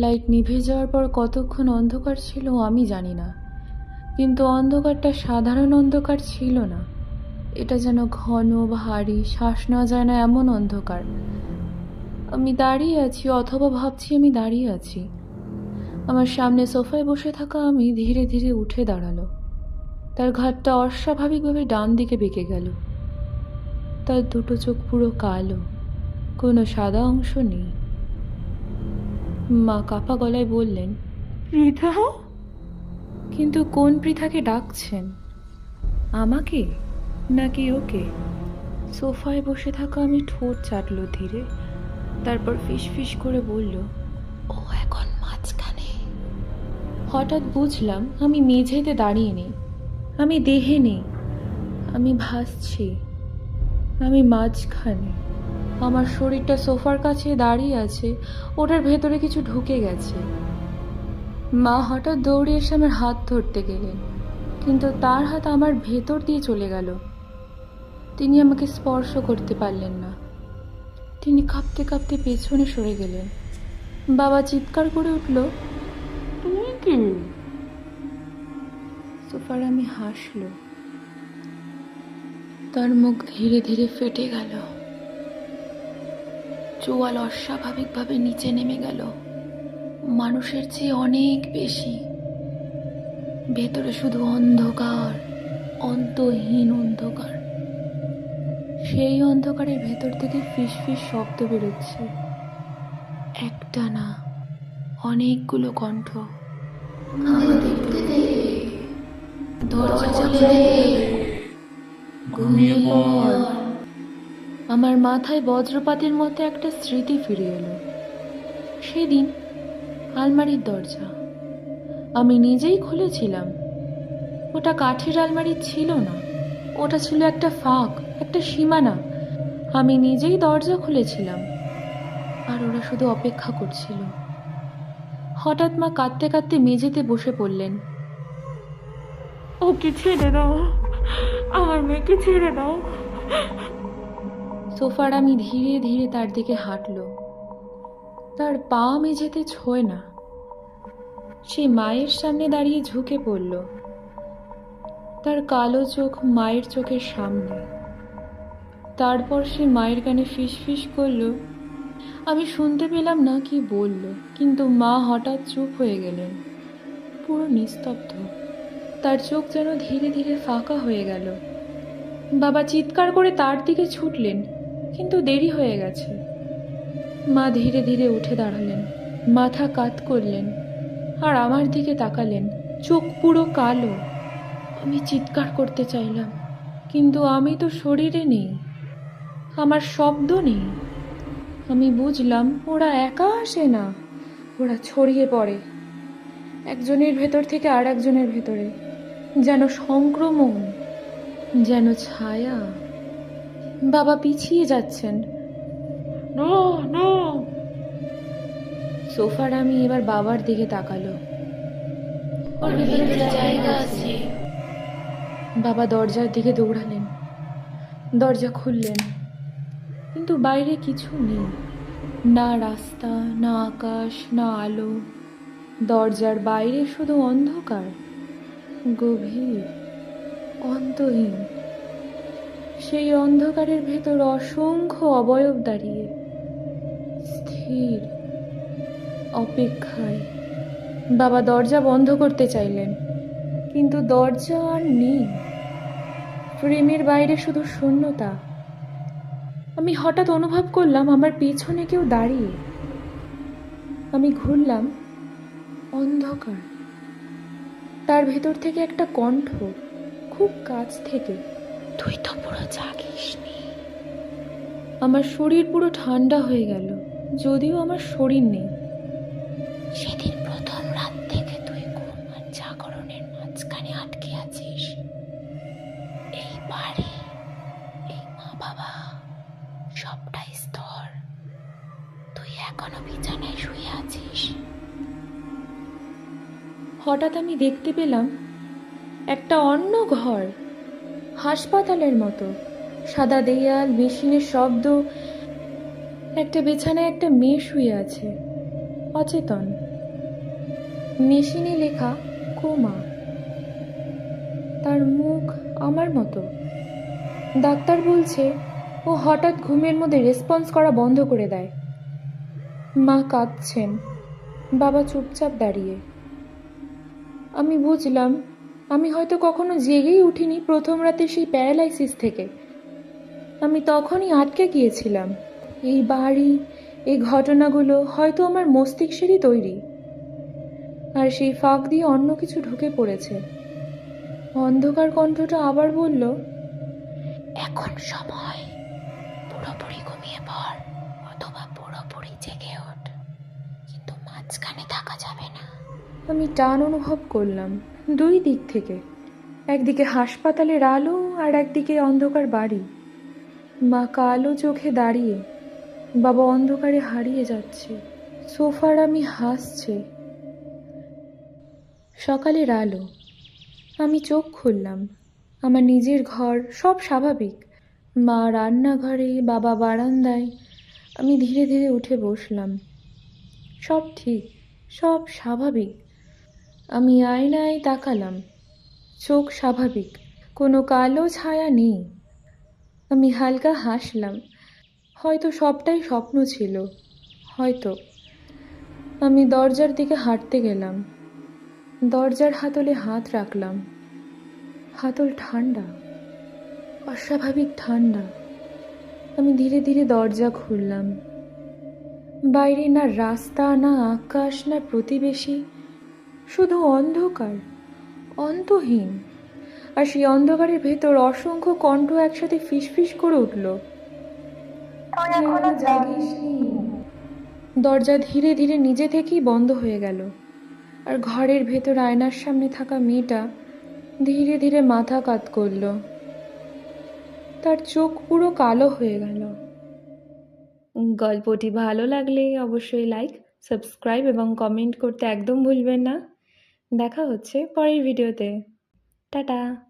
Light নিভে যাওয়ার পর কতক্ষণ অন্ধকার ছিল আমি জানি না, কিন্তু অন্ধকারটা সাধারণ অন্ধকার ছিল না। এটা যেন ঘন ভারী, শ্বাস নেওয়া যায় না এমন অন্ধকার। আমি দাঁড়িয়ে আছি, অথবা ভাবছি আমি দাঁড়িয়ে আছি। আমার সামনে সোফায় বসে থাকা আমি ধীরে ধীরে উঠে দাঁড়ালো। তার ঘাড়টা অস্বাভাবিকভাবে ডান দিকে বেঁকে গেল। তার দুটো চোখ পুরো কালো, কোনো সাদা অংশ নেই। মা কাপা গলায় বললেন, পৃথা? কিন্তু কোন পৃথাকে ডাকছেন? আমাকে নাকি ওকে? সোফায় বসে থাকা আমি ঠোঁট চাটলো ধীরে, তারপর ফিস ফিস করে বলল, ও এখন মাঝখানে। হঠাৎ বুঝলাম আমি মেঝেতে দাঁড়িয়ে নেই, আমি দেহে নেই, আমি ভাসছি। আমি মাঝখানে। আমার শরীরটা সোফার কাছে দাঁড়িয়ে আছে, ওটার ভেতরে কিছু ঢুকে গেছে। মা হঠাৎ দৌড়ে এসে আমার হাত ধরতে গেলেন, কিন্তু তার হাত আমার ভেতর দিয়ে চলে গেল। তিনি আমাকে স্পর্শ করতে পারলেন না। তিনি কাঁপতে কাঁপতে পেছনে সরে গেলেন। বাবা চিৎকার করে উঠল, তুমি কি? সোফার আমি হাসল। তার মুখ ধীরে ধীরে ফেটে গেল। চোয়াল অস্বাভাবিকভাবে নিচে নেমে গেল, মানুষের চেয়ে অনেক বেশি। ভেতরে শুধু অন্ধকার, অন্তহীন অন্ধকার। সেই অন্ধকারের ভেতর থেকে ফিস ফিস শব্দ বেরোচ্ছে, একটা না, অনেকগুলো কণ্ঠ। দেখতে দে, দরজা খুলে দে, ঘুমিয়ে পড়। আমার মাথায় বজ্রপাতের মতো একটা স্মৃতি ফিরে এলো। সেদিন আলমারির দরজা আমি নিজেই খুলেছিলাম। ওটা কাঠের আলমারি ছিল না, ওটা ছিল একটা ফাঁক, একটা সীমানা। আমি নিজেই দরজা খুলেছিলাম, আর ওরা শুধু অপেক্ষা করছিল। হঠাৎ মা কাঁদতে কাঁদতে মেঝেতে বসে পড়লেন। ওকে ছেড়ে দাও, আমার মেয়েকে ছেড়ে দাও। সোফার আমি ধীরে ধীরে তার দিকে হাঁটলো। তার পা মেঝেতে ছোঁয় না। সে মায়ের সামনে দাঁড়িয়ে ঝুঁকে পড়ল। তার কালো চোখ মায়ের চোখের সামনে। তারপর সে মায়ের কানে ফিস ফিস করল। আমি শুনতে পেলাম না কি বলল, কিন্তু মা হঠাৎ চুপ হয়ে গেলেন, পুরো নিস্তব্ধ। তার চোখ যেন ধীরে ধীরে ফাঁকা হয়ে গেল। বাবা চিৎকার করে তার দিকে ছুটলেন, কিন্তু দেরি হয়ে গেছে। মা ধীরে ধীরে উঠে দাঁড়ালেন, মাথা কাত করলেন, আর আমার দিকে তাকালেন, চোখ পুরো কালো। আমি চিৎকার করতে চাইলাম, কিন্তু আমি তো শরীরে নেই, আমার শব্দ নেই। আমি বুঝলাম ওরা একা আসে না, ওরা ছড়িয়ে পড়ে একজনের ভেতর থেকে আর একজনের ভেতরে, যেন সংক্রমণ, যেন ছায়া। বাবা পিছিয়ে যাচ্ছেন। না না। সোফার আমি এবার বাবার দিকে তাকালো। ওর ভেতরে জায়গা আছে। বাবা দরজার দিকে দৌড়ালেন, দরজা খুললেন, কিন্তু বাইরে কিছু নেই, না রাস্তা, না আকাশ, না আলো। দরজার বাইরে শুধু অন্ধকার, গভীর, অন্তহীন। সেই অন্ধকারের ভেতর অসংখ্য অবয়ব দাঁড়িয়ে, স্থির, অপেক্ষায়। বাবা দরজা বন্ধ করতে চাইলেন, কিন্তু দরজা আর নেই। ফ্রেমের বাইরে শুধু শূন্যতা। আমি হঠাৎ অনুভব করলাম আমার পেছনে কেউ দাঁড়িয়ে। আমি ঘুরলাম, অন্ধকার। তার ভেতর থেকে একটা কণ্ঠ, খুব কাছ থেকে, তুই তো পুরো জাগিসনি। আমার শরীর পুরো ঠান্ডা হয়ে গেল, যদিও আমার শরীর নেই। সেদিন প্রথম রাত থেকে তুই ঘুম আর জাগরণের মাঝখানে আটকে আছিস। এই বাড়ি, এই মা বাবা, সবটাই স্তর। তুই এখনো বিছানায় শুয়ে আছিস। হঠাৎ আমি দেখতে পেলাম একটা অন্য ঘর, হাসপাতালের মতো। সাদা দেয়াল, মেশিনের শব্দ। একটা বিছানায় একটা মেয়ে শুয়ে আছে, অচেতন। মেশিনে লেখা কোমা। তার মুখ আমার মতো। ডাক্তার বলছে ও হঠাৎ ঘুমের মধ্যে রেসপন্স করা বন্ধ করে দেয়। মা কাঁদছেন, বাবা চুপচাপ দাঁড়িয়ে। আমি বুঝলাম আমি হয়তো কখনো জেগেই উঠিনি প্রথম রাতে সেই প্যারালাইসিস থেকে। আমি তখনই আটকে গিয়েছিলাম। এই বাড়ি, এই ঘটনাগুলো হয়তো আমার মস্তিষ্কেরই তৈরি, আর সেই ফাঁক দিয়ে অন্য কিছু ঢুকে পড়েছে। অন্ধকার কণ্ঠটা আবার বলল, এখন সময়, পুরোপুরি ঘুমিয়ে পড় অথবা পুরোপুরি জেগে ওঠ, কিন্তু মাঝখানে থাকা যাবে না। আমি টান অনুভব করলাম দুই দিক থেকে। একদিকে হাসপাতালের আলো আর একদিকে অন্ধকার বাড়ি। মা কালো চোখে দাঁড়িয়ে, বাবা অন্ধকারে হারিয়ে যাচ্ছে। সোফার আমি হাসছে। সকালের আলো। আমি চোখ খুললাম। আমার নিজের ঘর, সব স্বাভাবিক। মা রান্নাঘরে, বাবা বারান্দায়। আমি ধীরে ধীরে উঠে বসলাম। সব ঠিক, সব স্বাভাবিক। আমি আয়নায় তাকালাম। চোখ স্বাভাবিক, কোনো কালো ছায়া নেই। আমি হালকা হাসলাম। হয়তো সবটাই স্বপ্ন ছিল, হয়তো। আমি দরজার দিকে হাঁটতে গেলাম। দরজার হাতলে হাত রাখলাম। হাতল ঠান্ডা, অস্বাভাবিক ঠান্ডা। আমি ধীরে ধীরে দরজা খুললাম। বাইরে না রাস্তা, না আকাশ, না প্রতিবেশী, শুধু অন্ধকার, অন্তহীন। আর সেই অন্ধকারের ভেতর অসংখ্য কণ্ঠ একসাথে ফিসফিস করে উঠল, তুই এখনো জাগিসনি। দরজা ধীরে ধীরে নিজে থেকেই বন্ধ হয়ে গেল। আর ঘরের ভেতর আয়নার সামনে থাকা মেয়েটা ধীরে ধীরে মাথা কাত করল। তার চোখ পুরো কালো হয়ে গেল। গল্পটি ভালো লাগলে অবশ্যই লাইক, সাবস্ক্রাইব এবং কমেন্ট করতে একদম ভুলবেন না। দেখা হচ্ছে পরের ভিডিওতে। টাটা।